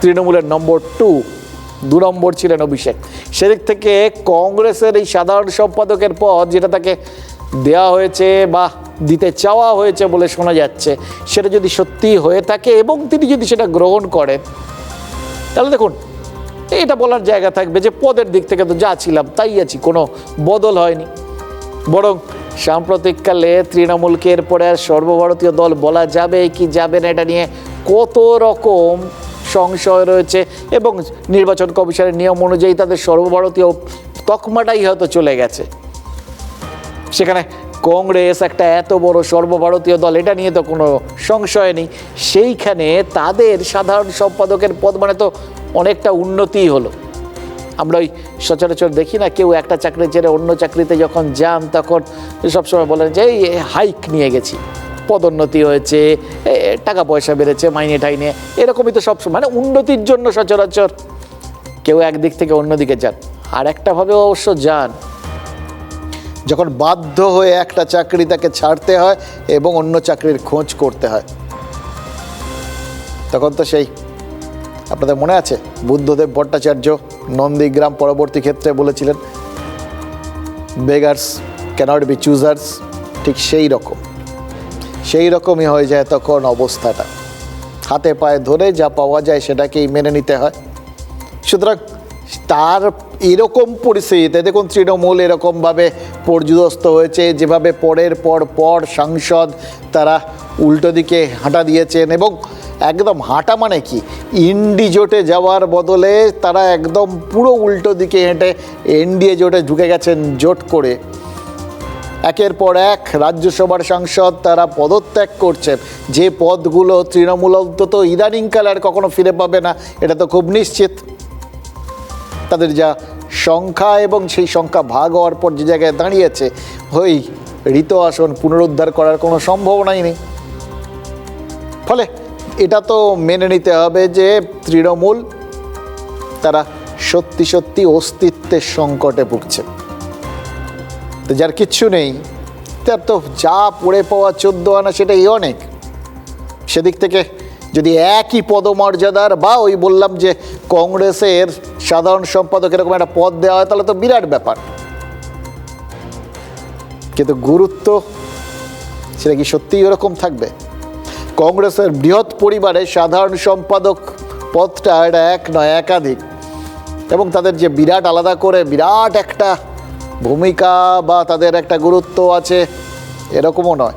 তৃণমূলের নম্বর 2 নম্বর ছিলেন অভিষেক। সেদিক থেকে কংগ্রেসের এই সাধারণ সম্পাদকের পদ যেটা তাকে দেওয়া হয়েছে বা দিতে চাওয়া হয়েছে বলে শোনা যাচ্ছে, সেটা যদি সত্যি হয়ে থাকে এবং তিনি যদি সেটা গ্রহণ করেন, তাহলে দেখুন এটা বলার জায়গা থাকবে যে পদের দিক থেকে তো যা ছিলাম তাই আছি, কোনো বদল হয়নি। বরং সাম্প্রতিককালে তৃণমূলকে এরপরে আর সর্বভারতীয় দল বলা যাবে কি যাবে না এটা নিয়ে কত রকম সংশয় রয়েছে, এবং নির্বাচন কমিশনের নিয়ম অনুযায়ী তাদের সর্বভারতীয় তকমাটাই হয়তো চলে গেছে। সেখানে কংগ্রেস একটা এত বড় সর্বভারতীয় দল, এটা নিয়ে তো কোনো সংশয় নেই। সেইখানে তাদের সাধারণ সম্পাদকের পদ মানে তো অনেকটা উন্নতিই হলো। আমরা ওই সচরাচর দেখি না, কেউ একটা চাকরি ছেড়ে অন্য চাকরিতে যখন যান তখন সবসময় বলেন যে এই হাইক নিয়ে গেছি, পদোন্নতি হয়েছে, টাকা পয়সা বেড়েছে, মাইনে টাইনে, এরকমই তো সবসময় মানে উন্নতির জন্য সচরাচর কেউ একদিক থেকে অন্যদিকে যান। আর একটাভাবে অবশ্য যান যখন বাধ্য হয়ে একটা চাকরি তাকে ছাড়তে হয় এবং অন্য চাকরির খোঁজ করতে হয়। তখন তো সেই আপনাদের মনে আছে বুদ্ধদেব ভট্টাচার্য নন্দীগ্রাম পরবর্তী ক্ষেত্রে বলেছিলেন বেগার্স ক্যানট বি চুজার্স, ঠিক সেই রকমই হয়ে যায় তখন অবস্থাটা। হাতে পায়ে ধরে যা পাওয়া যায় সেটাকেই মেনে নিতে হয়। সুতরাং তার এরকম পরিস্থিতিতে দেখুন তৃণমূল এরকমভাবে পর্যুদস্ত হয়েছে, যেভাবে পরের পর সাংসদ তারা উল্টো দিকে হাঁটা দিয়েছেন, এবং একদম হাঁটা মানে কি, ইন্ডি জোটে যাওয়ার বদলে তারা একদম পুরো উল্টো দিকে হেঁটে এনডিএ জোটে ঢুকে গেছেন জোট করে। একের পর এক রাজ্যসভার সাংসদ তারা পদত্যাগ করছেন, যে পদগুলো তৃণমূল অন্তত ইদানিংকালে আর কখনো ফিরে পাবে না এটা তো খুব নিশ্চিত। তাদের যা সংখ্যা এবং সেই সংখ্যা ভাগ হওয়ার পর যে জায়গায় দাঁড়িয়েছে, ওই ঋত আসন পুনরুদ্ধার করার কোনো সম্ভাবনাই নেই। ফলে এটা তো মেনে নিতে হবে যে তৃণমূল তারা সত্যি অস্তিত্বের সংকটে ভুগছে। তো যার কিচ্ছু নেই তার তো যা পড়ে পাওয়া 14 আনা সেটাই অনেক। সেদিক থেকে যদি একই পদমর্যাদার বা ওই বললাম যে কংগ্রেসের সাধারণ সম্পাদক এরকম একটা পদ দেওয়া হয় তাহলে তো বিরাট ব্যাপার, কিন্তু গুরুত্ব সেটা কি সত্যিই ওরকম থাকবে? কংগ্রেসের বৃহৎ পরিবারে সাধারণ সম্পাদক পদটা এটা এক নয় একাধিক, এবং তাদের যে বিরাট আলাদা করে বিরাট একটা ভূমিকা বা তাদের একটা গুরুত্ব আছে এরকমও নয়।